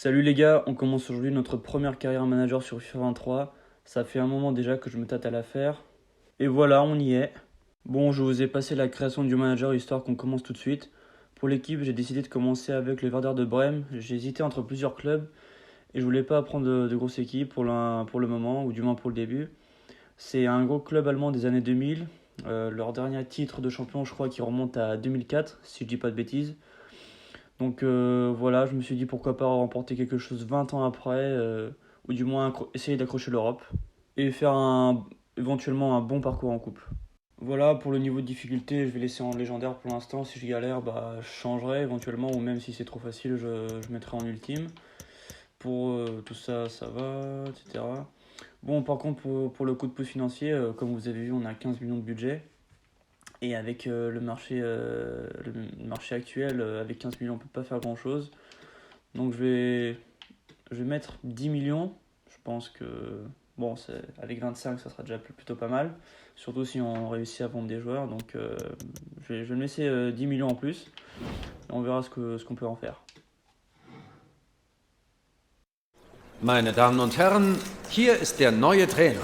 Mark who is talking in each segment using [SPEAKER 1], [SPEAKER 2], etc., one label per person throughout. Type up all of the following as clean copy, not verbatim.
[SPEAKER 1] Salut les gars, on commence aujourd'hui notre première carrière manager sur FIFA 23. Ça fait un moment déjà que je me tâte à la faire. Et voilà, on y est. Bon, je vous ai passé la création du manager histoire qu'on commence tout de suite. Pour l'équipe, j'ai décidé de commencer avec le Werder de Brême. J'ai hésité entre plusieurs clubs et je voulais pas prendre de grosses équipes pour le moment, ou du moins pour le début. C'est un gros club allemand des années 2000. Leur dernier titre de champion, je crois, qui remonte à 2004, si je dis pas de bêtises. Donc voilà, je me suis dit pourquoi pas remporter quelque chose 20 ans après, ou du moins essayer d'accrocher l'Europe et faire éventuellement un bon parcours en coupe. Voilà, pour le niveau de difficulté, je vais laisser en légendaire pour l'instant. Si je galère, bah, je changerai éventuellement, ou même si c'est trop facile, je mettrai en ultime. Pour tout ça, ça va, etc. Bon, par contre, pour le coup de pouce financier, comme vous avez vu, on a 15 millions de budget. Et avec le marché actuel, avec 15 millions, on ne peut pas faire grand-chose. Donc je vais mettre 10 millions. Je pense que bon, avec 25, ça sera déjà plutôt pas mal. Surtout si on réussit à vendre des joueurs. Donc je vais me laisser 10 millions en plus. Et on verra ce qu'on peut en faire.
[SPEAKER 2] Meine Damen und Herren, hier ist der neue Trainer.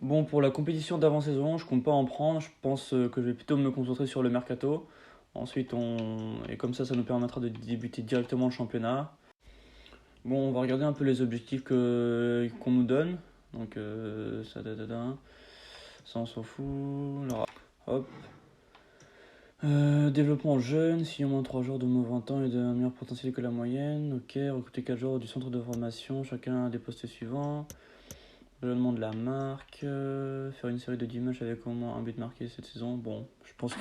[SPEAKER 1] Bon, pour la compétition d'avant-saison, je compte pas en prendre. Je pense que je vais plutôt me concentrer sur le mercato. Ensuite, et comme ça nous permettra de débuter directement le championnat. Bon, on va regarder un peu les objectifs qu'on nous donne. Donc, ça on s'en fout. Alors, hop. Développement jeune, si au moins 3 joueurs de moins 20 ans et d'un meilleur potentiel que la moyenne. Ok, recruter 4 joueurs du centre de formation, chacun des postes suivants. Renouvellement de la marque. Faire une série de 10 matchs avec au moins un but marqué cette saison. Bon, je pense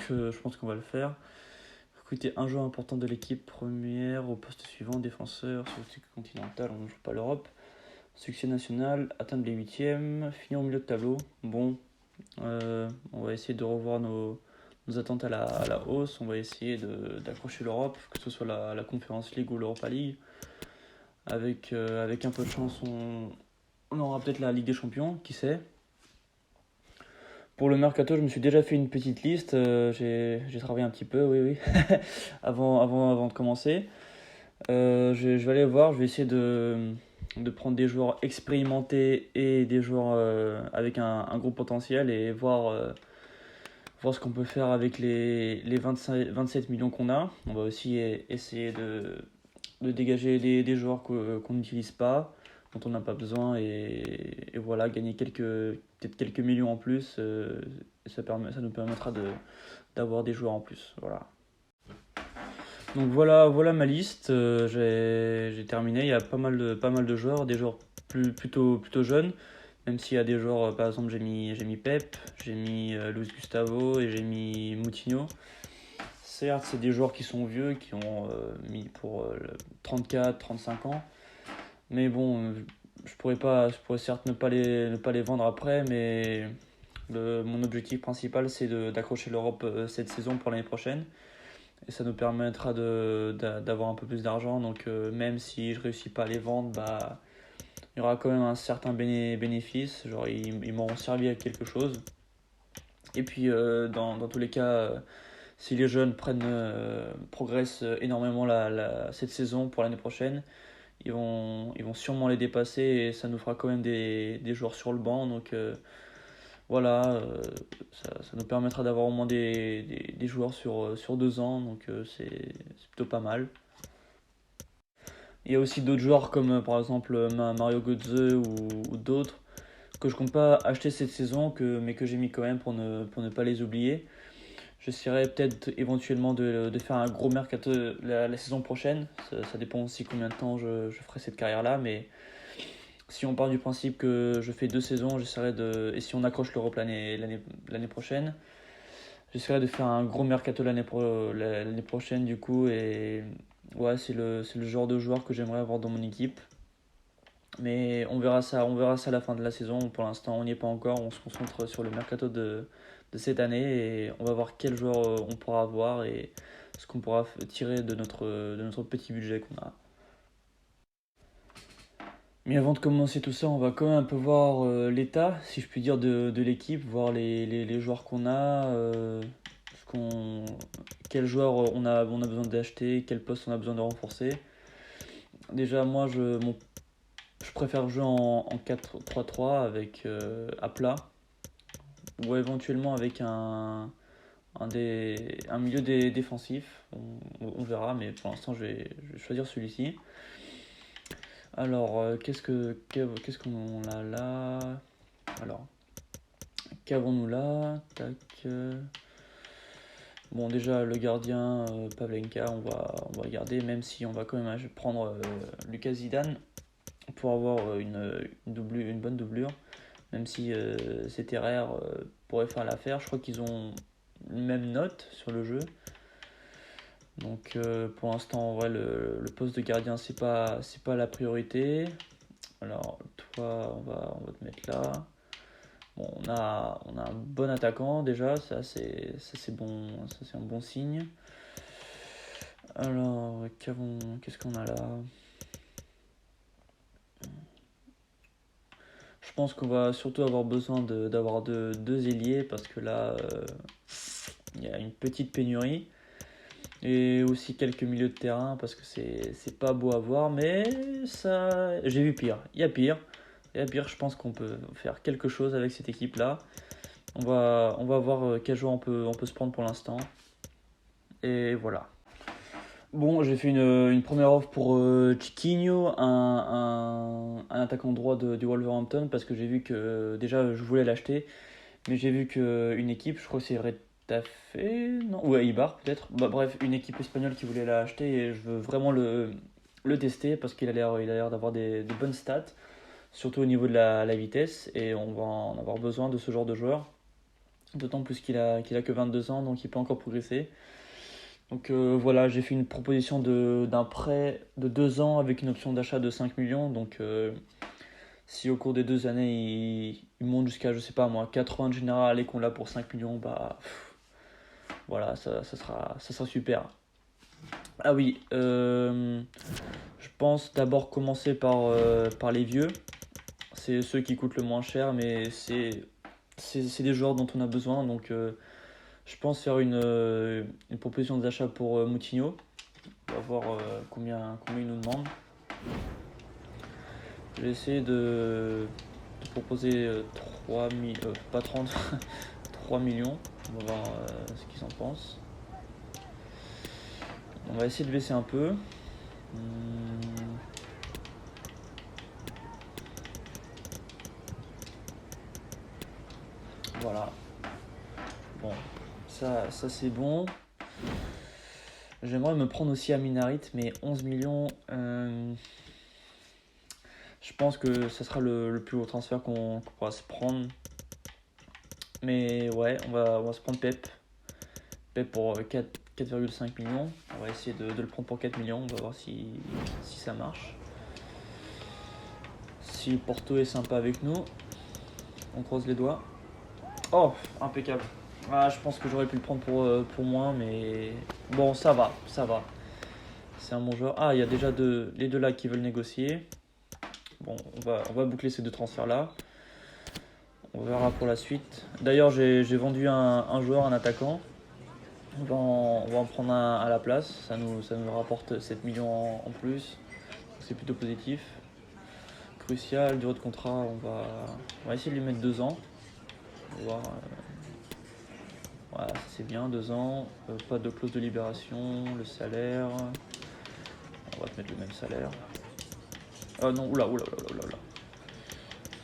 [SPEAKER 1] qu'on va le faire. Recruter un joueur important de l'équipe première au poste suivant, défenseur, sur le cycle continental, on ne joue pas l'Europe. Succès national, atteindre les huitièmes, finir au milieu de tableau. Bon, on va essayer de revoir nos attentes à la hausse. On va essayer d'accrocher l'Europe, que ce soit la Conference League ou l'Europa League. Avec un peu de chance, on aura peut-être la Ligue des Champions, qui sait. Pour le mercato, je me suis déjà fait une petite liste. J'ai travaillé un petit peu, oui, oui, avant de commencer. Je vais aller voir, je vais essayer de prendre des joueurs expérimentés et des joueurs avec un gros potentiel et voir ce qu'on peut faire avec les 27 millions qu'on a. On va aussi essayer de dégager des joueurs qu'on n'utilise pas, dont on n'a pas besoin et voilà, gagner peut-être quelques millions en plus. Ça nous permettra d'avoir des joueurs en plus. Voilà. Donc voilà ma liste. J'ai terminé. Il y a pas mal de joueurs, des joueurs plutôt jeunes. Même s'il y a des joueurs, par exemple, j'ai mis Pep, j'ai mis Luis Gustavo et j'ai mis Moutinho. Certes, c'est des joueurs qui sont vieux, qui ont mis pour 34, 35 ans. Mais bon, je pourrais certes ne pas les vendre après, mais mon objectif principal, c'est d'accrocher l'Europe cette saison pour l'année prochaine. Et ça nous permettra d'avoir un peu plus d'argent. Donc même si je réussis pas à les vendre, bah, il y aura quand même un certain bénéfice. Genre ils m'auront servi à quelque chose. Et puis dans tous les cas, si les jeunes progressent énormément cette saison pour l'année prochaine, ils vont sûrement les dépasser et ça nous fera quand même des joueurs sur le banc. Donc voilà, ça nous permettra d'avoir au moins des joueurs sur 2 ans, donc c'est plutôt pas mal. Il y a aussi d'autres joueurs comme par exemple Mario Götze ou d'autres que je compte pas acheter cette saison, mais que j'ai mis quand même pour ne pas les oublier. J'essaierai peut-être éventuellement de faire un gros mercato la saison prochaine. Ça dépend aussi combien de temps je ferai cette carrière-là, mais si on part du principe que je fais 2 saisons, et si on accroche l'Europe l'année prochaine, j'essaierai de faire un gros mercato l'année prochaine du coup. Et ouais, c'est le genre de joueur que j'aimerais avoir dans mon équipe. Mais on verra ça à la fin de la saison. Pour l'instant, on n'y est pas encore. On se concentre sur le mercato de cette année et on va voir quel joueur on pourra avoir et ce qu'on pourra tirer de notre petit budget qu'on a. Mais avant de commencer tout ça, on va quand même un peu voir l'état, si je puis dire, de l'équipe, voir les joueurs qu'on a, ce qu'on, quels joueurs on a besoin d'acheter, quel poste on a besoin de renforcer. Déjà, moi, je préfère jouer en 4-3-3 avec à plat, ou éventuellement avec un milieu défensif. On verra, mais pour l'instant, je vais choisir celui-ci. Alors, qu'est-ce qu'on a là? Alors, qu'avons-nous là? Tac. Bon, déjà, le gardien Pavlenka, on va garder, même si on va quand même prendre Lucas Zidane pour avoir une bonne doublure. Même si c'était rare, pourrait faire l'affaire. Je crois qu'ils ont une même note sur le jeu. Donc pour l'instant, en vrai, le poste de gardien, c'est pas la priorité. Alors, toi, on va te mettre là. Bon, on a un bon attaquant déjà, ça c'est bon, ça c'est un bon signe. Alors, qu'est-ce qu'on a là? Je pense qu'on va surtout avoir besoin d'avoir deux ailiers parce que là, il y a une petite pénurie. Et aussi quelques milieux de terrain parce que c'est pas beau à voir, mais ça, j'ai vu pire. Il y a pire. Il y a pire, je pense qu'on peut faire quelque chose avec cette équipe-là. On va voir quel joueur on peut se prendre pour l'instant. Et voilà. Bon, j'ai fait une première offre pour Chiquinho, un attaquant droit du Wolverhampton, parce que j'ai vu que déjà je voulais l'acheter, mais j'ai vu qu'une équipe, je crois que c'est Retafe, non, ou Eibar peut-être, bah, bref, une équipe espagnole qui voulait l'acheter et je veux vraiment le tester parce qu'il a l'air d'avoir des bonnes stats, surtout au niveau de la vitesse, et on va en avoir besoin de ce genre de joueur, d'autant plus qu'il a que 22 ans, donc il peut encore progresser. Donc voilà, j'ai fait une proposition d'un prêt de 2 ans avec une option d'achat de 5 millions. Donc si au cours des 2 années il monte jusqu'à, je sais pas moi, 80 de général et qu'on l'a pour 5 millions, bah voilà, ça sera super. Ah oui, je pense d'abord commencer par les vieux. C'est ceux qui coûtent le moins cher, mais c'est des joueurs dont on a besoin. Donc je pense faire une proposition d'achat pour Moutinho. On va voir combien il nous demande. Je vais essayer de proposer 3 pas 30, 3 millions. On va voir ce qu'ils en pensent. On va essayer de baisser un peu. Voilà. Bon, ça c'est bon. J'aimerais me prendre aussi à Minarit, mais 11 millions, je pense que ça sera le plus haut transfert qu'on pourra se prendre. Mais ouais, on va se prendre Pep. Pep pour 4,5 millions. On va essayer de le prendre pour 4 millions. On va voir si ça marche. Si Porto est sympa avec nous, on croise les doigts. Oh, impeccable. Ah, je pense que j'aurais pu le prendre pour moins, mais bon, ça va. C'est un bon joueur. Ah, il y a déjà les deux là qui veulent négocier. Bon, on va boucler ces deux transferts là. On verra pour la suite. D'ailleurs, j'ai vendu un joueur, un attaquant. On va en prendre un à la place. Ça nous rapporte 7 millions en plus. C'est plutôt positif. Crucial, durée de contrat, on va essayer de lui mettre 2 ans. On va voir. Voilà, c'est bien, 2 ans. Pas de clause de libération, le salaire. On va te mettre le même salaire. Ah non, oula.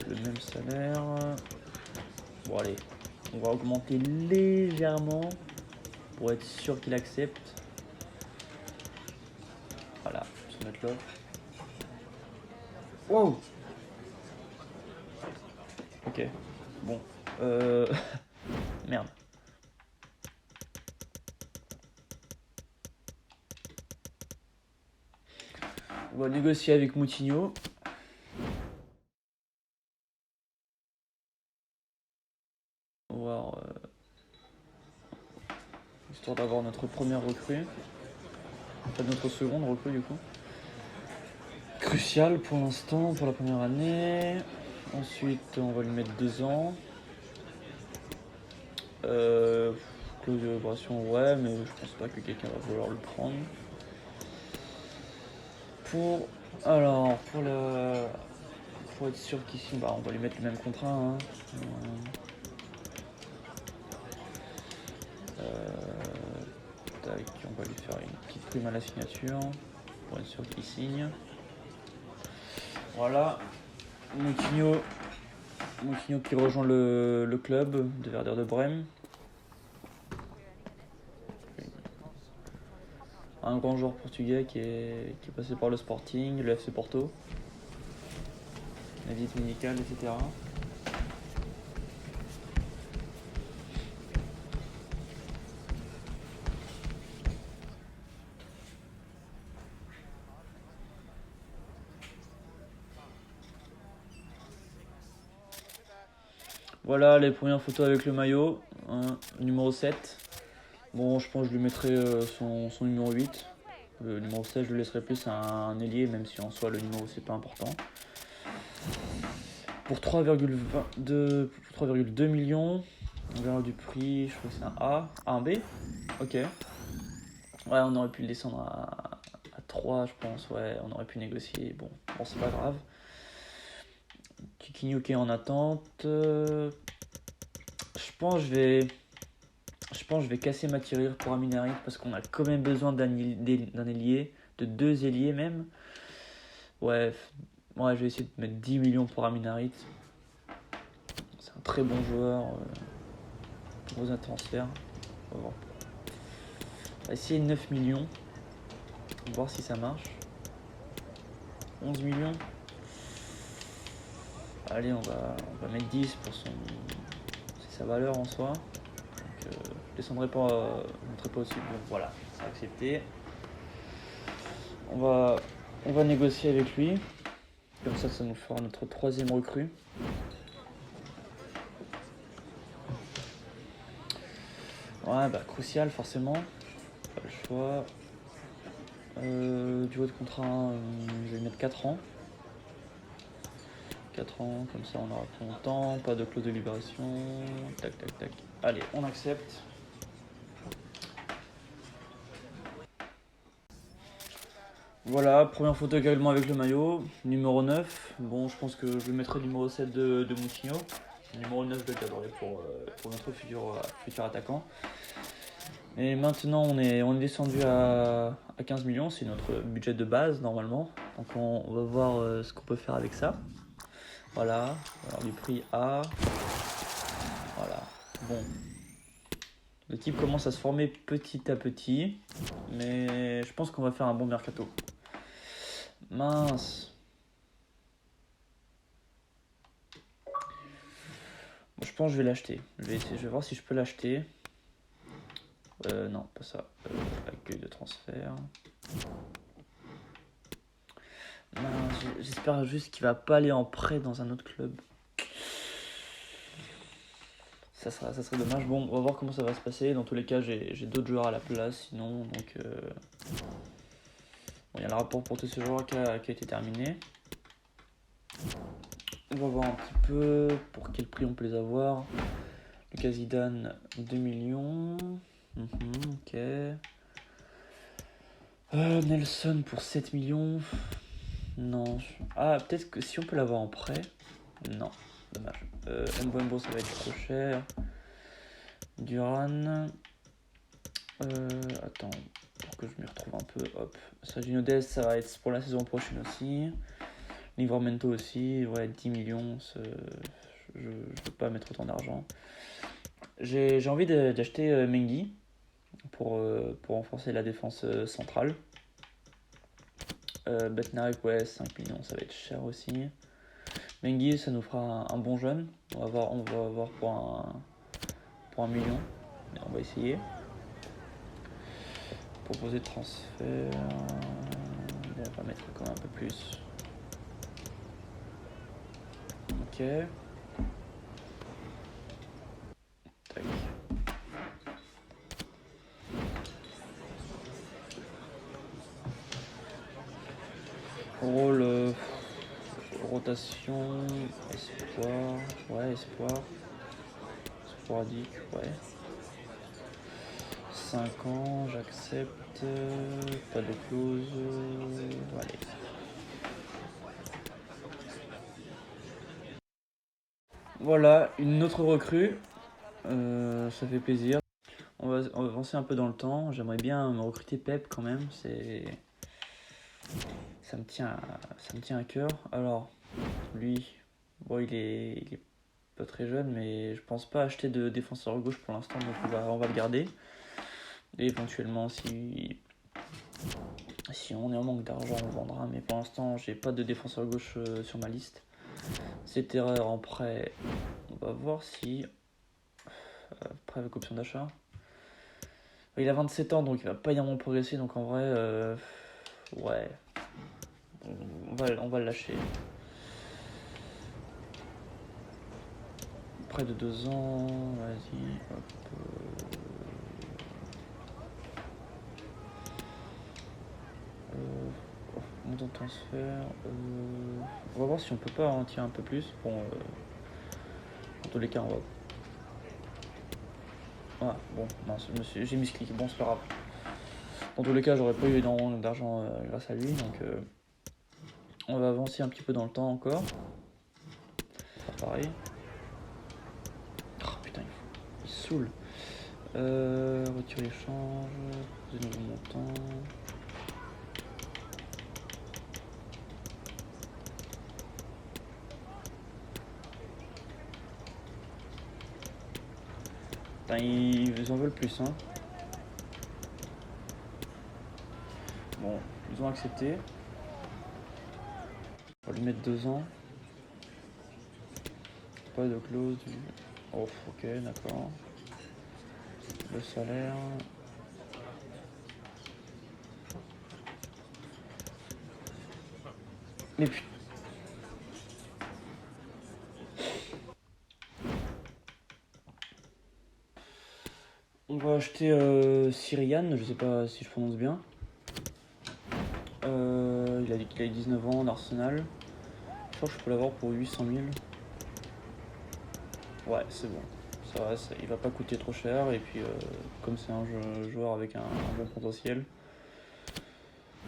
[SPEAKER 1] Le même salaire. Bon, allez. On va augmenter légèrement pour être sûr qu'il accepte. Voilà, se mettre là. Wow. Ok, bon. Merde. On va négocier avec Moutinho. On va voir, histoire d'avoir notre première recrue. Enfin, notre seconde recrue du coup. crucial pour l'instant, pour la première année. Ensuite, on va lui mettre 2 ans. Clause de libération, ouais, mais je pense pas que quelqu'un va vouloir le prendre. Alors, pour être sûr qu'ici, bah, on va lui mettre le même contrat. Hein. Tac, on va lui faire une petite prime à la signature pour être sûr qu'il signe. Voilà, Moutinho qui rejoint le club de Werder de Brême. Un grand joueur portugais qui est passé par le Sporting, le FC Porto, la visite médicale, etc. Voilà les premières photos avec le maillot, hein, numéro 7. Bon, je pense que je lui mettrai son numéro 8. Le numéro 16, je le laisserai plus à un ailier, même si en soi le numéro c'est pas important. Pour 3,2 millions, on verra du prix, je crois que c'est un A, un B. Ok. Ouais, on aurait pu le descendre à 3, je pense. Ouais, on aurait pu négocier. Bon, c'est pas grave. Tiquinho qui est en attente. Je pense que je vais casser ma tirure pour Aminarit parce qu'on a quand même besoin d'un ailier, de 2 ailiers même. Ouais, je vais essayer de mettre 10 millions pour Aminarit. C'est un très bon joueur. Gros un transfert. On va voir. On va essayer 9 millions. On va voir si ça marche. 11 millions. Allez, on va mettre 10 pour c'est sa valeur en soi. Donc, je descendrai pas, je mettrai pas au-dessus. Donc voilà, c'est accepté. On va négocier avec lui. Comme ça nous fera notre 3e recrue. Ouais, bah crucial forcément. Pas le choix. Du haut de contrat, je vais lui mettre 4 ans. 4 ans, comme ça on aura plus longtemps, pas de clause de libération. Tac, tac, tac. Allez, on accepte. Voilà, première photo également avec le maillot, numéro 9. Bon, je pense que je le mettrai numéro 7 de Moutinho. Numéro 9, je le garderai pour notre futur attaquant. Et maintenant, on est descendu à 15 millions, c'est notre budget de base normalement. Donc on va voir ce qu'on peut faire avec ça. Voilà, alors du prix A. Voilà, bon. Le type commence à se former petit à petit, mais je pense qu'on va faire un bon mercato. Mince. Bon, je pense que je vais l'acheter. Je vais voir si je peux l'acheter. Non, pas ça. Accueil de transfert. Mince, j'espère juste qu'il va pas aller en prêt dans un autre club. Ça serait dommage. Bon, on va voir comment ça va se passer. Dans tous les cas, j'ai d'autres joueurs à la place. Sinon, donc... Bon, il y a le rapport pour tous ces joueurs qui a été terminé. On va voir un petit peu pour quel prix on peut les avoir. Lucas Zidane, 2 millions. Ok. Nelson pour 7 millions. Non. Ah, peut-être que si on peut l'avoir en prêt. Non, dommage. Mbembo, ça va être trop cher. Duran. Attends, pour que je m'y retrouve un peu. Hop. Sergio Dest, ça va être pour la saison prochaine aussi. Livramento aussi. Ouais, 10 millions. Je ne peux pas mettre autant d'argent. J'ai envie d'acheter Mengi pour renforcer la défense centrale. Betnarek, ouais, 5 millions, ça va être cher aussi. Mengi, ça nous fera un bon jeune. On va voir pour 1 million. Mais on va essayer. Proposer de transfert. Bon, on va mettre quand même un peu plus. Ok. Tac. Rôle, rotation, espoir, ouais, espoir, sporadique, ouais. 5 ans, j'accepte, pas de clause, allez. Voilà, une autre recrue, ça fait plaisir. On va avancer un peu dans le temps, j'aimerais bien me recruter Pep quand même, ça me tient à cœur. Alors, lui, bon, il est pas très jeune, mais je pense pas acheter de défenseur gauche pour l'instant, donc on va le garder. Et éventuellement, si on est en manque d'argent, on le vendra, mais pour l'instant, j'ai pas de défenseur gauche sur ma liste. C'est erreur en prêt, on va voir si. Prêt avec option d'achat. Il a 27 ans, donc il va pas énormément progresser, donc en vrai, ouais, on va le lâcher. Près de 2 ans, vas-y, hop. Montant de transfert. On va voir si on peut pas en tirer un peu plus. Bon, dans tous les cas, on va. Ah, bon, mince, j'ai mis ce clic. Bon, c'est pas grave. Dans tous les cas, j'aurais pas eu énormément d'argent grâce à lui, donc on va avancer un petit peu dans le temps encore. Faire pareil. Oh putain, il saoule. Retirer l'échange, de nouveau montant. Putain, ils en veulent plus, hein. Bon, ils ont accepté. On va lui mettre 2 ans. Pas de clause. Oh, ok, d'accord. Le salaire. Mais putain. On va acheter Syriane, je sais pas si je prononce bien. Il a dit qu'il a 19 ans d'Arsenal. Je crois que je peux l'avoir pour 800 000. Ouais, c'est bon. Ça va, il va pas coûter trop cher. Et puis, comme c'est un joueur avec un bon potentiel,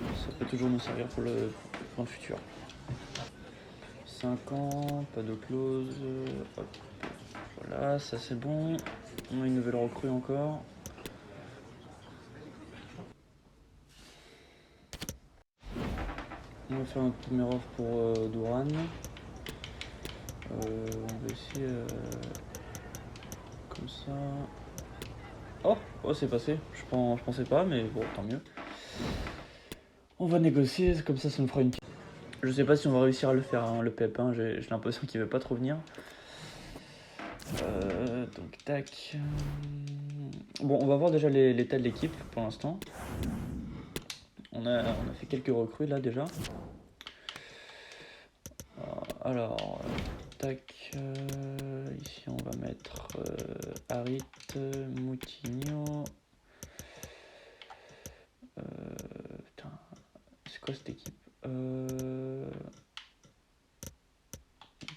[SPEAKER 1] ça peut toujours nous servir pour le futur. 5 ans, pas de clause. Hop. Voilà, ça c'est bon. On a une nouvelle recrue encore. On va faire notre première offre pour Douran. On va essayer comme ça. Oh, c'est passé. Je pensais pas, mais bon, tant mieux. On va négocier, comme ça nous fera une. Je sais pas si on va réussir à le faire, hein, le Pep. Hein, j'ai l'impression qu'il veut pas trop venir. Donc, tac. Bon, on va voir déjà l'état de l'équipe pour l'instant. On a fait quelques recrues là déjà. Alors, tac. Ici, on va mettre Harit, Moutinho. Putain, c'est quoi cette équipe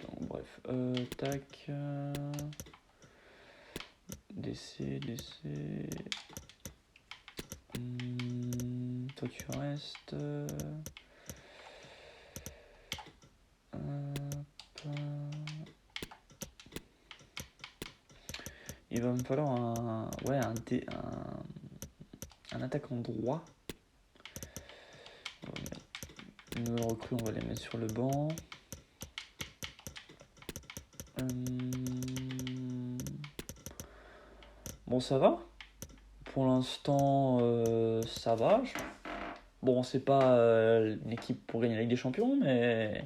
[SPEAKER 1] donc, bref, tac. DC. Toi, tu restes. Il va me falloir un attaquant droit. Une nouvelle recrue, on va les mettre sur le banc. Bon, ça va. Pour l'instant, ça va. Bon, c'est pas une équipe pour gagner la Ligue des Champions, mais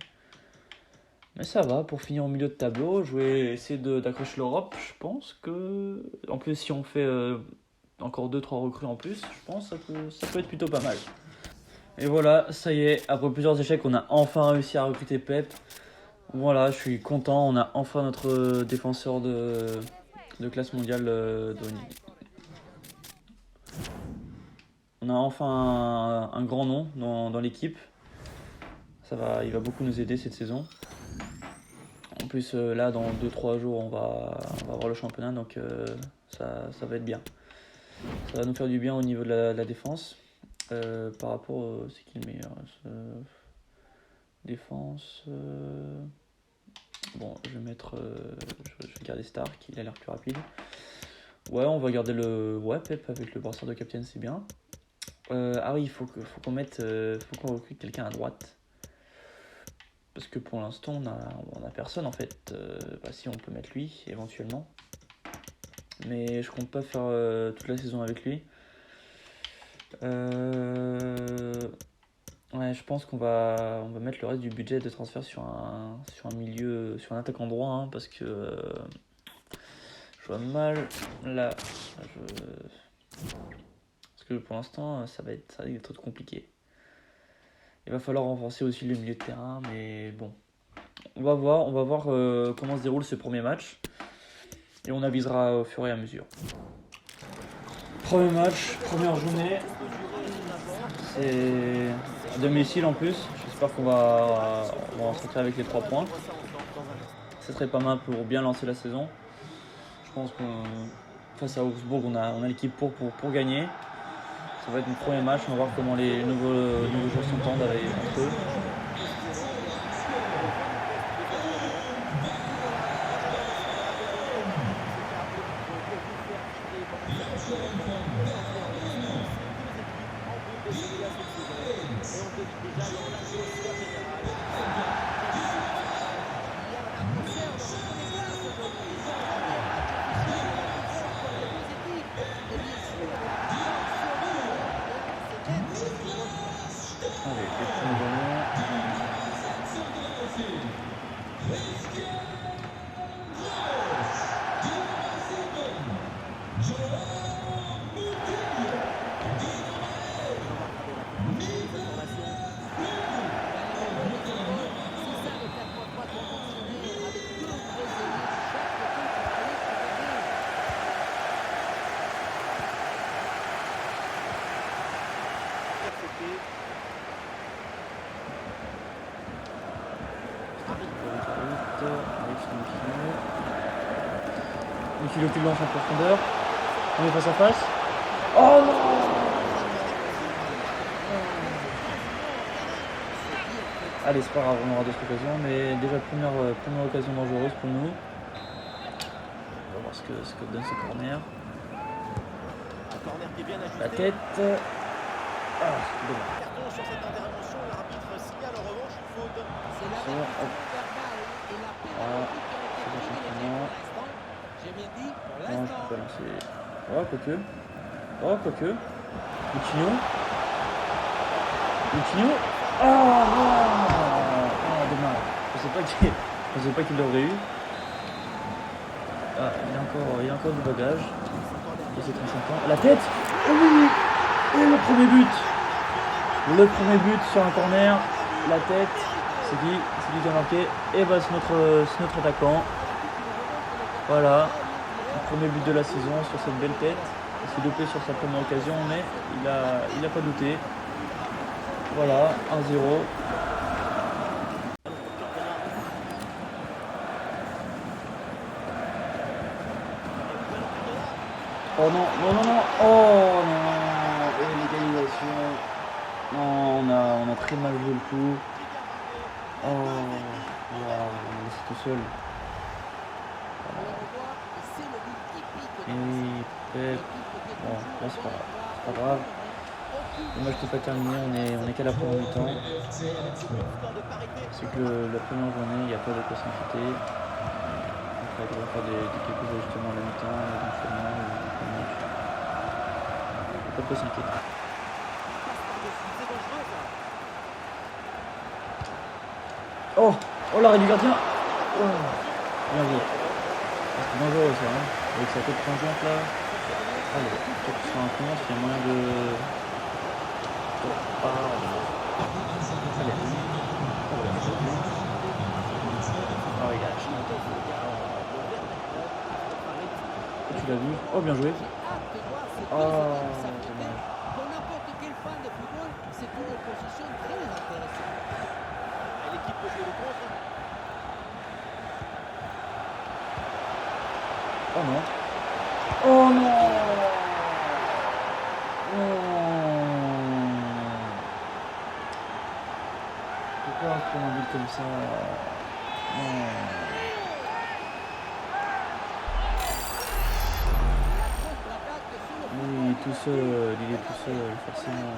[SPEAKER 1] ça va. Pour finir au milieu de tableau, je vais essayer d'accrocher l'Europe. Je pense que, en plus, si on fait encore 2-3 recrues en plus, je pense que ça peut être plutôt pas mal. Et voilà, ça y est, après plusieurs échecs, on a enfin réussi à recruter Pep. Voilà, je suis content, on a enfin notre défenseur de classe mondiale de haut niveau. On a enfin un grand nom dans l'équipe. il va beaucoup nous aider cette saison. En plus, là, dans 2-3 jours, on va avoir le championnat, donc ça va être bien. Ça va nous faire du bien au niveau de la défense. Par rapport, c'est qui le meilleur défense. Bon, je vais mettre, je vais garder Stark, il a l'air plus rapide. Ouais, on va garder Pep avec le brassard de capitaine, c'est bien. Ah oui, faut qu'on recrute quelqu'un à droite. Parce que pour l'instant, on a personne en fait. Si on peut mettre lui éventuellement. Mais je compte pas faire toute la saison avec lui. Ouais, je pense qu'on va mettre le reste du budget de transfert sur un milieu, sur un attaquant droit, hein, parce que je vois mal là. Parce que pour l'instant, ça va être trop compliqué. Il va falloir renforcer aussi le milieu de terrain, mais bon. On va voir comment se déroule ce premier match. Et on avisera au fur et à mesure. Premier match, première journée. C'est à domicile en plus. J'espère qu'on va en sortir avec les 3 points. Ce serait pas mal pour bien lancer la saison. Je pense que face à Augsbourg, on a l'équipe pour gagner. Ça va être notre premier match. On va voir comment les nouveaux joueurs s'entendent entre eux. Michilo qui lance en profondeur. On est face à face. Oh non! Allez, c'est pas grave, on aura d'autres occasions, mais déjà première occasion dangereuse pour nous. On va voir ce que donne ce corner. La tête. Ah, c'est dommage.
[SPEAKER 3] Sur cette intervention, l'arbitre signale en revanche une faute.
[SPEAKER 1] C'est bon, hop. Voilà, c'est bon, simplement. Non, je peux pas lancer. Oh, quoique. Coutinho. Ah, dommage. Je sais pas qu'il l'aurait eu. Ah, il y a encore du bagage. Et c'est 35 ans. La tête. Oh oui. Et le premier but sur un corner. La tête. C'est qui a marqué. Et bah c'est notre attaquant. Voilà. Le premier but de la saison sur cette belle tête. Il s'est dopé sur sa première occasion, mais il a pas douté. Voilà, 1-0. Oh non. Oh non. Et l'égalisation. Non, on a très mal joué le coup. Oh, wow, on est laissé tout seul. Et Pep. Bon, là c'est pas grave. Le match n'est pas terminé, on est qu'à la première mi-temps. C'est que la première journée, il n'y a pas de quoi s'inquiéter. Il faudra faire quelques ajustements à la mi-temps, éventuellement, le match. Il n'y a pas de quoi s'inquiéter. Oh l'arrêt du gardien. Oh, bien joué. C'est dangereux ça, hein. Avec sa tête plongeante là. Allez, peut-être sur un commence, il y a moyen de. Allez. Oh, il a tu l'as vu? Oh, bien joué. Oh, dommage. Oh non. Oh non. Non. Pourquoi prendre un but comme ça? Non. Oui, tout seul, il est tout seul, forcément.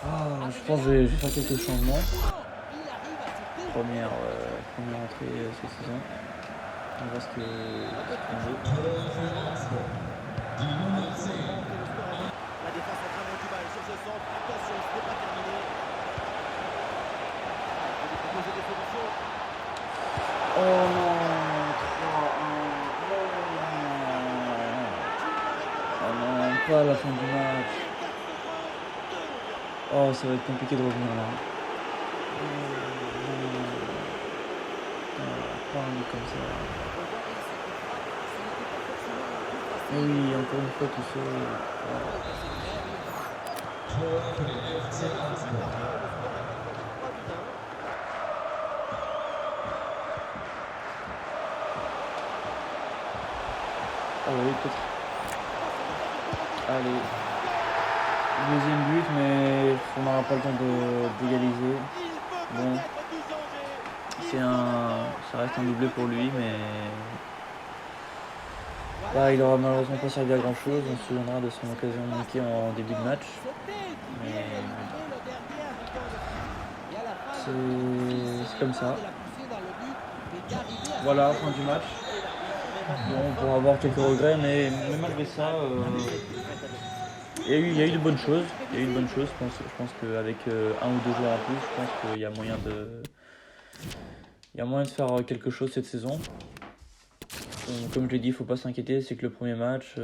[SPEAKER 1] Ah, je pense que je vais faire quelques changements. Première entrée cette saison. On va voir ce qu'on veut.
[SPEAKER 3] La défense a vraiment du mal sur ce centre. Attention, ce n'est pas terminé. Il faut proposer des solutions.
[SPEAKER 1] Oh non, 3-1. Oh non, pas à la fin du match. Oh, ça va être compliqué de revenir là. Pas un but comme ça. Oui, encore une fois tout seul. Ah oui, peut-être. Allez. Deuxième but, mais on n'aura pas le temps d'égaliser. Bon. Ça reste un doublé pour lui, mais là, il aura malheureusement pas servi à grand chose. On se souviendra de son occasion manquée en début de match. Mais c'est comme ça. Voilà, fin du match. Bon, on pourra avoir quelques regrets, mais malgré ça, il y a eu de bonnes choses. Il y a eu de bonnes choses. Je pense qu'avec un ou deux joueurs en plus, je pense qu'il y a moyen de faire quelque chose cette saison. Comme je l'ai dit, il ne faut pas s'inquiéter, c'est que le premier match.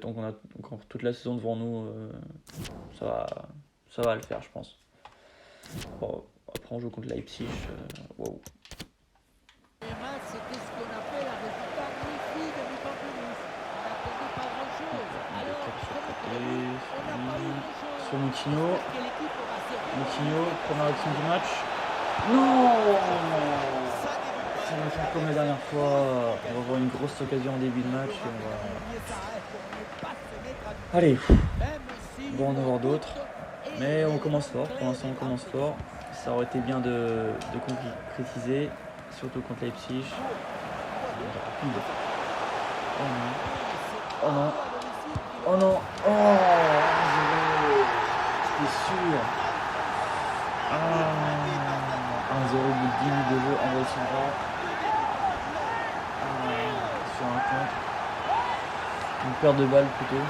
[SPEAKER 1] Tant qu'on a encore toute la saison devant nous, ça va le faire, je pense. Bon, après, on joue contre Leipzig. Wow.
[SPEAKER 4] C'était ce qu'on appelle un résultat magnifique du pamplemousse. On n'attendait pas grand-chose. Alors, on n'a pas eu grand-chose.
[SPEAKER 1] Sur Moutinho.
[SPEAKER 4] Quelle équipe aura servi?
[SPEAKER 1] Moutinho, première action du match. Non! Ça va faire comme la dernière fois. On va avoir une grosse occasion en début de match. Et on va... Allez. Bon, on va en avoir d'autres. Mais on commence fort. Pour l'instant, on commence fort. Ça aurait été bien de concrétiser. Surtout contre Leipzig. Rapide. Oh non. Oh non. Oh non. Oh, c'était sûr. 1-0 au bout de 10 minutes de jeu. Envoyé sur un contre. Une perte de balle plutôt.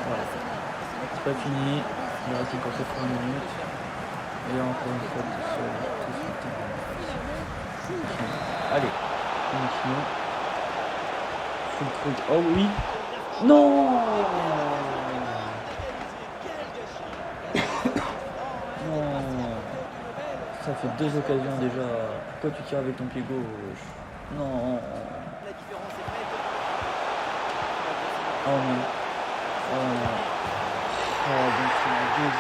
[SPEAKER 1] Voilà. C'est pas fini. Il reste encore 80 minutes. Et là encore une fois tout seul. Allez. Continue. Full truc. Oh oui. Non. Ça fait deux occasions déjà. Pourquoi tu tires avec ton pied gauche? Non. Oh non. Oh non. Oh, donc c'est un 2-0.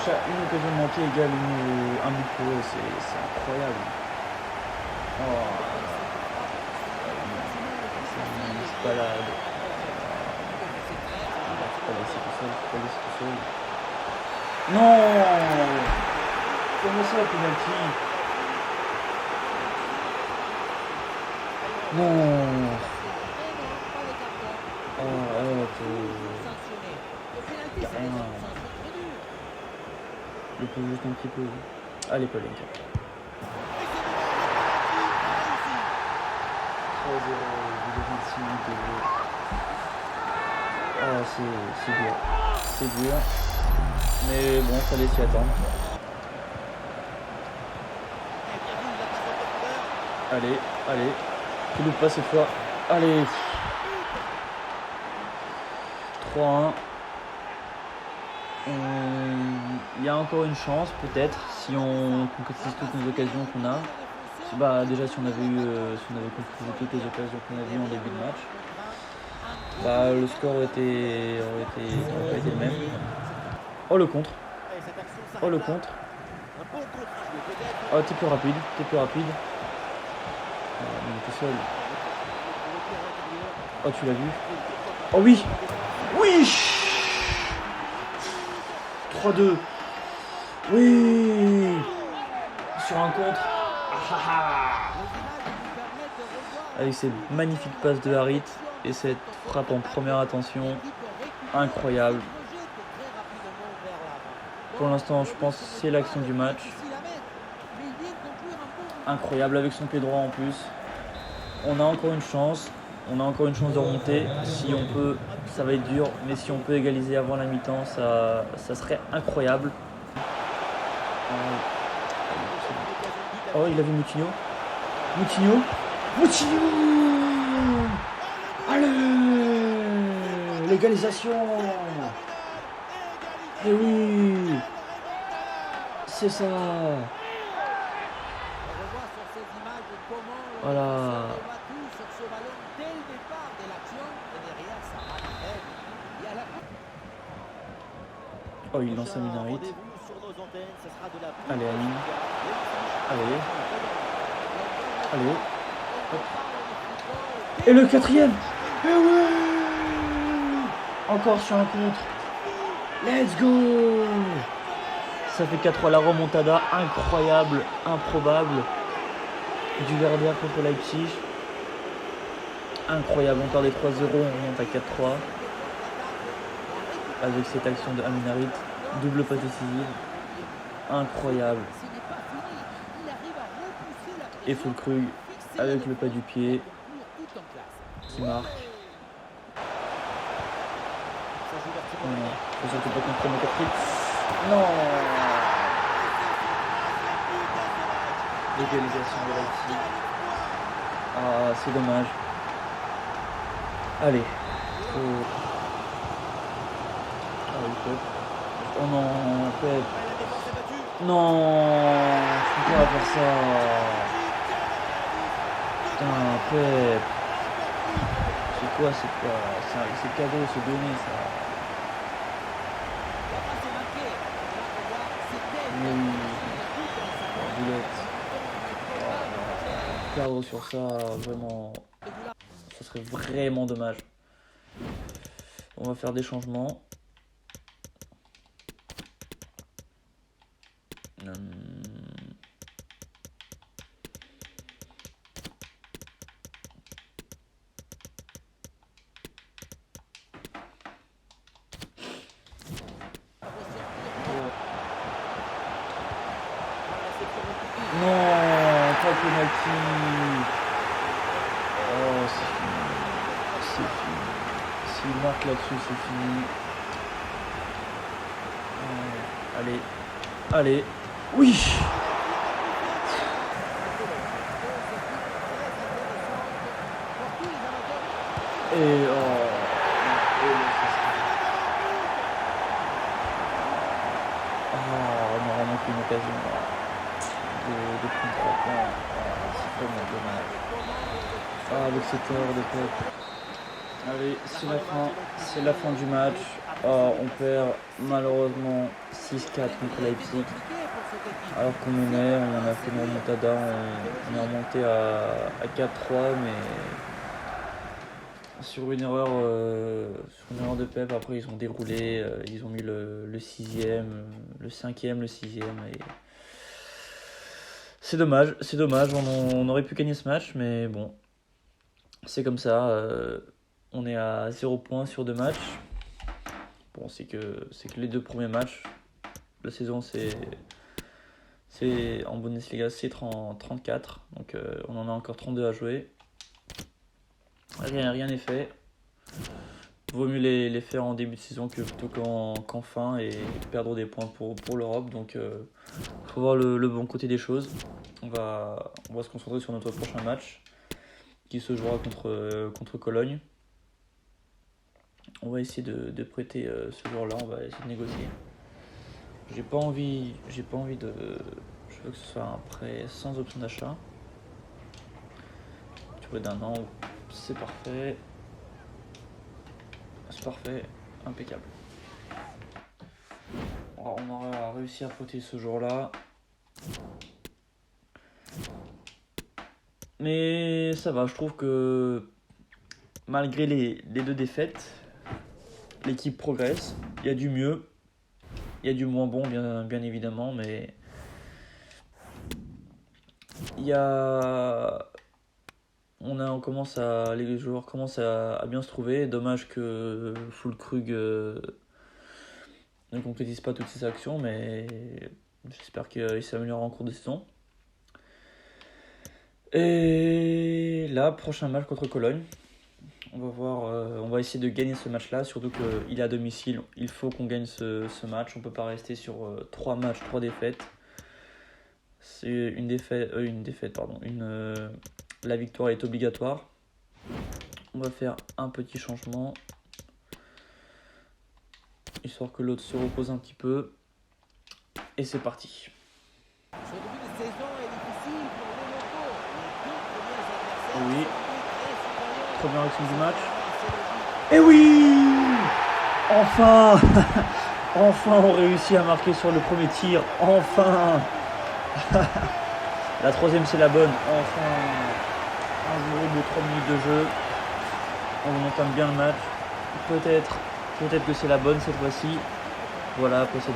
[SPEAKER 1] Une occasion manquée égale un but pour eux. C'est incroyable. Oh. C'est balade. Faut pas laisser tout seul. Non! Comment ça, penalty? Non! Oh, il peut juste un petit peu. Allez, Paulinka. 3-0, 26 minutes de jeu. Oh, c'est dur. C'est dur. Mais bon, fallait s'y attendre. Allez. Tu loupes pas cette fois. Allez. 3-1. Il y a encore une chance, peut-être, si on concrétise toutes les occasions qu'on a. Déjà, si on avait concrétisé toutes les occasions qu'on a vues en début de match, le score aurait pas été le même. Oh, le contre. Oh, le contre.
[SPEAKER 3] Un bon contre à jouer, peut-être.
[SPEAKER 1] Oh, t'es plus rapide, t'es plus rapide. Il est tout seul. Oh, tu l'as vu. Oh oui. Oui. 3-2. Oui. Sur un contre. Avec ces magnifiques passes de Harit et cette frappe en première intention. Incroyable. Pour l'instant, je pense que c'est l'action du match. Incroyable avec son pied droit en plus. On a encore une chance. On a encore une chance de remonter. Si on peut, ça va être dur. Mais si on peut égaliser avant la mi-temps, ça serait incroyable. Oh, il a vu Moutinho. Moutinho. Moutinho. Allez. L'égalisation. Eh oui. C'est ça. Voilà. Oh, il lance un Harit. Allez, Amine. Allez. Allez. Hop. Et le quatrième. Eh ouais. Encore sur un contre. Let's go. Ça fait 4-3, la remontada incroyable, improbable. Du Verder contre Leipzig. Incroyable, on perd des 3-0, on remonte à 4-3. Avec cette action de Amin Harit, double passe décisive. Incroyable. Et Füllkrug avec le pas du pied qui marque. Oh non, faut surtout pas qu'on prenne le quatrième. Non. L'égalisation de Leipzig. Ah, c'est dommage. Allez. Ah oui, Pep. Oh non, Pep. Non, je peux pas faire ça. Putain, Pep. C'est quoi, c'est cadeau, c'est donné ça. Mais oui. Oh, boulette. Perdre sur ça, vraiment, ça serait vraiment dommage. On va faire des changements. Non, pas penalty. Oh, c'est fini. C'est fini. S'il marque là-dessus, c'est fini. Allez. Allez. Oui. Et oh. On aura manqué une occasion de contre-attaque. C'est tellement dommage. Ah, avec cette erreur de tête. Allez, c'est la fin du match. On perd malheureusement 6-4 contre Leipzig. Alors qu'on menait, on a fait une remontada, on est remonté à 4-3, mais sur une erreur de Pep. Après ils ont déroulé, ils ont mis le 6e, le 5e, le 6e. Et c'est dommage, on aurait pu gagner ce match, mais bon, c'est comme ça. On est à 0 points sur 2 matchs. Bon, c'est que les 2 premiers matchs, la saison c'est en Bundesliga, c'est 34, donc on en a encore 32 à jouer. Rien n'est fait. Vaut mieux les faire en début de saison que plutôt qu'en fin et perdre des points pour l'Europe. Donc faut voir le bon côté des choses. On va se concentrer sur notre prochain match qui se jouera contre Cologne. On va essayer de prêter ce jour-là, on va essayer de négocier. J'ai pas envie de... Je veux que ce soit un prêt sans option d'achat. Durée d'un an, c'est parfait. C'est parfait, impeccable. On aura réussi à poter ce jour-là. Mais ça va, je trouve que malgré les 2 défaites, l'équipe progresse. Il y a du mieux, il y a du moins bon, bien évidemment, mais il y a... les joueurs commencent à bien se trouver. Dommage que Füllkrug ne concrétise pas toutes ses actions, mais j'espère qu'il s'améliorera en cours de saison. Et là, prochain match contre Cologne. On va essayer de gagner ce match-là, surtout qu'il est à domicile. Il faut qu'on gagne ce match. On ne peut pas rester sur 3 matchs, 3 défaites. C'est la victoire est obligatoire. On va faire un petit changement, histoire que l'autre se repose un petit peu. Et c'est parti.
[SPEAKER 4] Ce début de saison est difficile pour les locaux. Les 2 premiers adversaires
[SPEAKER 1] Oui.
[SPEAKER 4] sont très supérieurs.
[SPEAKER 1] Première action du match.
[SPEAKER 4] C'est logique.
[SPEAKER 1] Et oui! Enfin! Enfin on réussit à marquer sur le premier tir. Enfin! La troisième c'est la bonne. Enfin! 1-0 de 3 minutes de jeu. On entame bien le match. Peut-être que c'est la bonne cette fois-ci. Voilà, après cette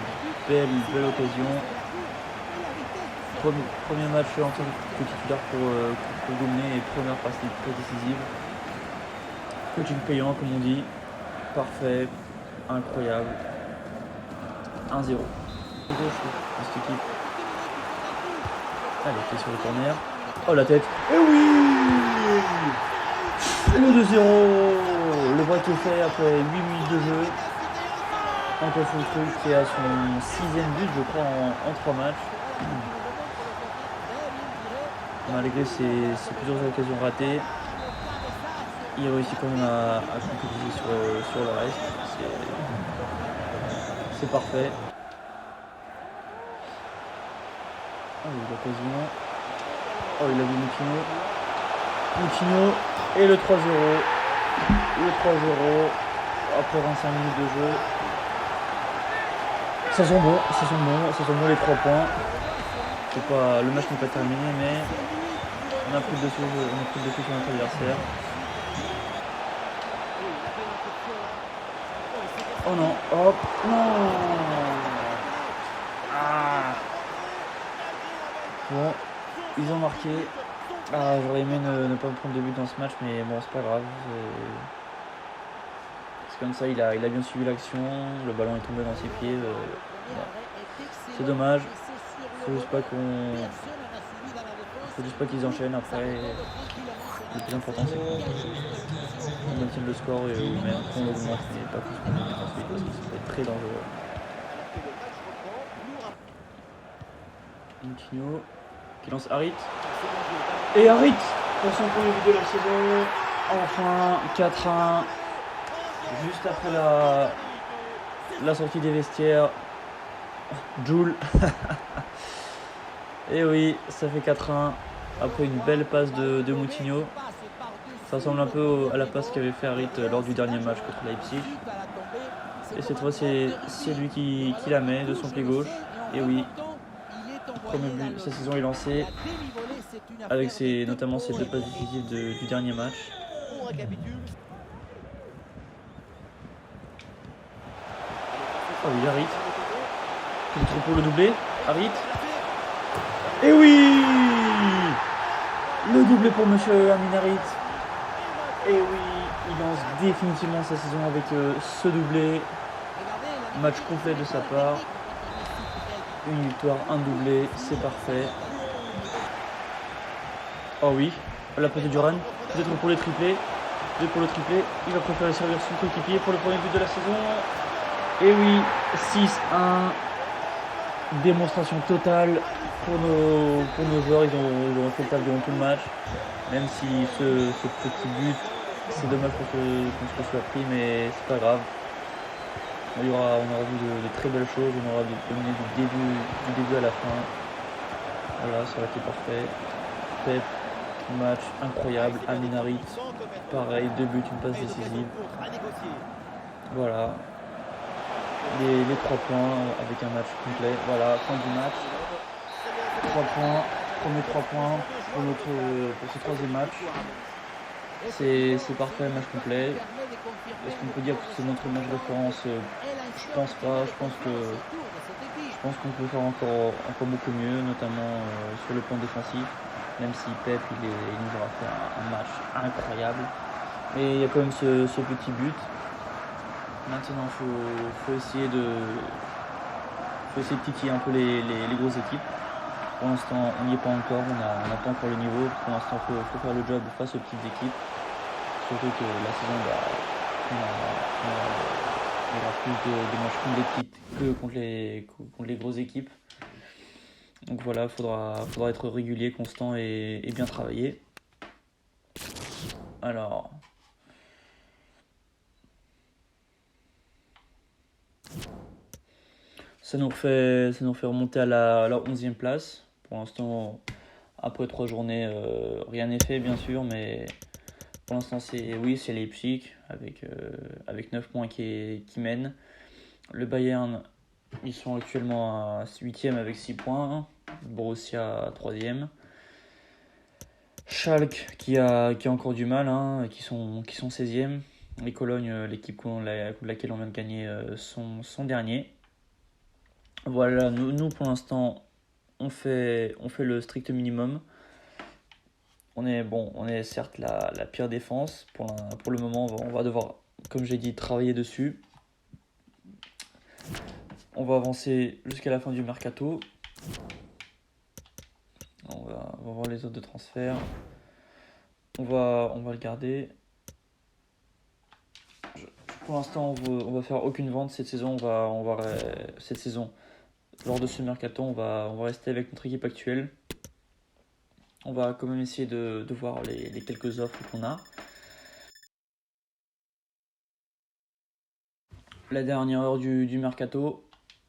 [SPEAKER 1] belle occasion. Premier match en tant que titulaire pour Gomney et première passe très décisive. Coaching payant comme on dit. Parfait. Incroyable. 1-0. Cette équipe. Allez, qui est sur le corner. Oh la tête. Et oui! Le 2-0. Le break est fait après 8 minutes de jeu. Encore Füllkrug qui est à son 6e but je crois en 3 matchs. Malgré ses plusieurs occasions ratées, il réussit quand même à concrétiser sur le reste. C'est parfait. Oh, il a l'occasion. Oh, il a vu Moutinho. Et le 3-0. Le 3-0 après 25 minutes de jeu. Ça sent bon les 3 points. Le match n'est pas terminé, mais on a pris le dessus sur notre adversaire. Oh non, hop, non. Ah. Bon, ils ont marqué. Ah, j'aurais aimé ne pas me prendre de but dans ce match, mais bon, c'est pas grave. C'est comme ça, il a bien suivi l'action, le ballon est tombé dans ses pieds. Voilà. C'est dommage. Faut juste pas qu'ils enchaînent après. Le plus important c'est qu'on maintienne le score ou même qu'on l'augmente, mais pas plus qu'on l'augmente ensuite parce que ça peut être très dangereux. Moutinho qui lance Harit. Et Harit pour son premier but de la saison. Enfin 4-1. Juste après la sortie des vestiaires. Joule. Et oui, ça fait 4-1 après une belle passe de Moutinho. Ça ressemble un peu à la passe qu'avait fait Harit lors du dernier match contre Leipzig. Et cette fois c'est lui qui la met de son pied gauche. Et oui, premier but, sa saison est lancée avec notamment ces 2 passes décisives du dernier match. Oh oui, Harit. Peut-être pour le doubler. Harit. Et oui! Le doublé pour monsieur Amin Harit. Et oui, il lance définitivement sa saison avec ce doublé. Match complet de sa part. Une victoire, un doublé, c'est parfait. Oh oui, la passe de Duran. Peut-être pour le triplé. Il va préférer servir son coéquipier pour le premier but de la saison. Et oui, 6-1. Démonstration totale pour nos joueurs. Ils ont fait le taf durant tout le match. Même si ce petit but, c'est dommage qu'on se soit pris, mais c'est pas grave. On aura vu de très belles choses. On aura dominé du début à la fin. Voilà, ça aurait été parfait. Pep, match incroyable. Amin Harit, pareil, 2 buts, une passe décisive. Voilà. les 3 points avec un match complet. Voilà, fin du match. 3 points, premier 3 points pour ce troisième match. C'est parfait, match complet. Est-ce qu'on peut dire que c'est notre match de référence? Je pense pas. Je pense qu'on peut faire encore beaucoup mieux, notamment sur le plan défensif. Même si Pep il nous aura fait un match incroyable. Mais il y a quand même ce petit but. Maintenant, faut essayer de titiller un peu les grosses équipes. Pour l'instant, on n'y est pas encore, on n'a pas encore le niveau. Pour l'instant, il faut faire le job face aux petites équipes. Surtout que la saison, il y aura plus de matchs contre les petites que contre les grosses équipes. Donc voilà, il faudra être régulier, constant et bien travailler. Alors, ça nous fait remonter à la 11e place. Pour l'instant, après 3 journées, rien n'est fait bien sûr, mais pour l'instant c'est Leipzig avec 9 points qui mène. Le Bayern, ils sont actuellement à 8e avec 6 points. Borussia 3e. Schalke qui a encore du mal, qui sont 16e. Les Cologne, l'équipe contre laquelle on vient de gagner, sont derniers. Voilà, nous pour l'instant on fait le strict minimum. On est certes la pire défense. Pour le moment, on va devoir, comme j'ai dit, travailler dessus. On va avancer jusqu'à la fin du mercato. On va voir les autres de transfert. On va le garder. Pour l'instant, on va faire aucune vente cette saison. Cette saison, lors de ce mercato, on va rester avec notre équipe actuelle. On va quand même essayer de voir les quelques offres qu'on a. La dernière heure du mercato.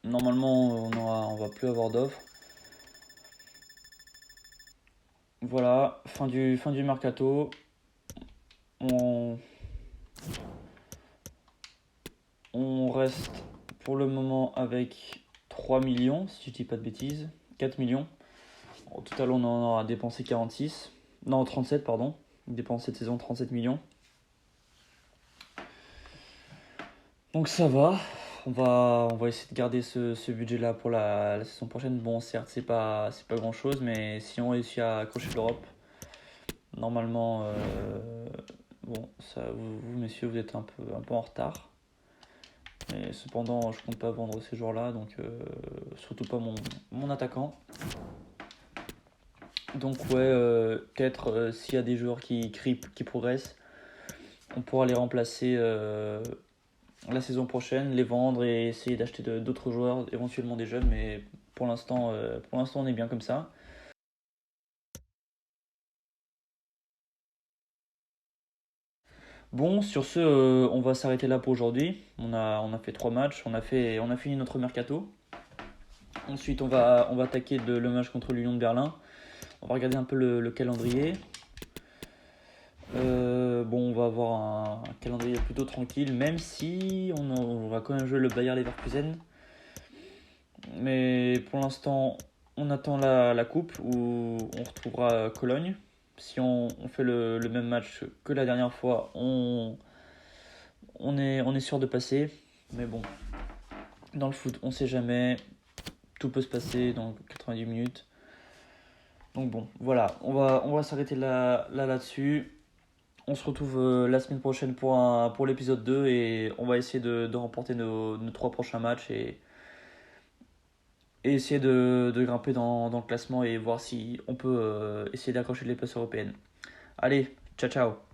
[SPEAKER 1] Normalement, on va plus avoir d'offres. Voilà, fin du mercato. On reste pour le moment avec 3 millions, si je dis pas de bêtises. 4 millions. Au total, on en aura dépensé 46. Non, 37, pardon. On dépense cette saison 37 millions. Donc ça va. On va essayer de garder ce budget-là pour la saison prochaine. Bon, certes, c'est pas grand-chose, mais si on réussit à accrocher l'Europe, normalement, vous, messieurs, vous êtes un peu en retard. Mais cependant, je compte pas vendre ces joueurs-là, donc surtout pas mon attaquant. Donc ouais, peut-être s'il y a des joueurs qui progressent, on pourra les remplacer la saison prochaine, les vendre et essayer d'acheter d'autres joueurs, éventuellement des jeunes, mais pour l'instant on est bien comme ça. Bon, sur ce, on va s'arrêter là pour aujourd'hui. On a fait 3 matchs, on a fini notre mercato. Ensuite, on va attaquer le match contre l'Union de Berlin. On va regarder un peu le calendrier. On va avoir un calendrier plutôt tranquille, même si on va quand même jouer le Bayer Leverkusen. Mais pour l'instant, on attend la coupe où on retrouvera Cologne. Si on fait le même match que la dernière fois, on est sûr de passer. Mais bon, dans le foot, on sait jamais. Tout peut se passer dans 90 minutes. Donc bon, voilà, on va s'arrêter là-dessus. On se retrouve la semaine prochaine pour l'épisode 2 et on va essayer de remporter nos 3 prochains matchs et essayer de grimper dans le classement et voir si on peut essayer d'accrocher les places européennes. Allez, ciao ciao.